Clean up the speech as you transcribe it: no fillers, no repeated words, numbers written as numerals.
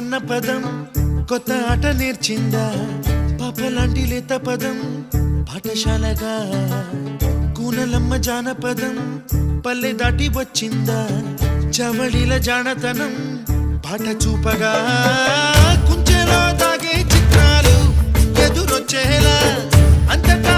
అన్న పదం కొత్త ఆట నేర్చిందా పాపలాంటి లేత పదం పాఠశాలగా కూనలమ్మ జానపదం పల్లె దాటి వచ్చిందా చవళిల జానతనం పాట చూపగా కుంచెలో తాగే చిత్రాలు ఎదురొచ్చేలా అంతటా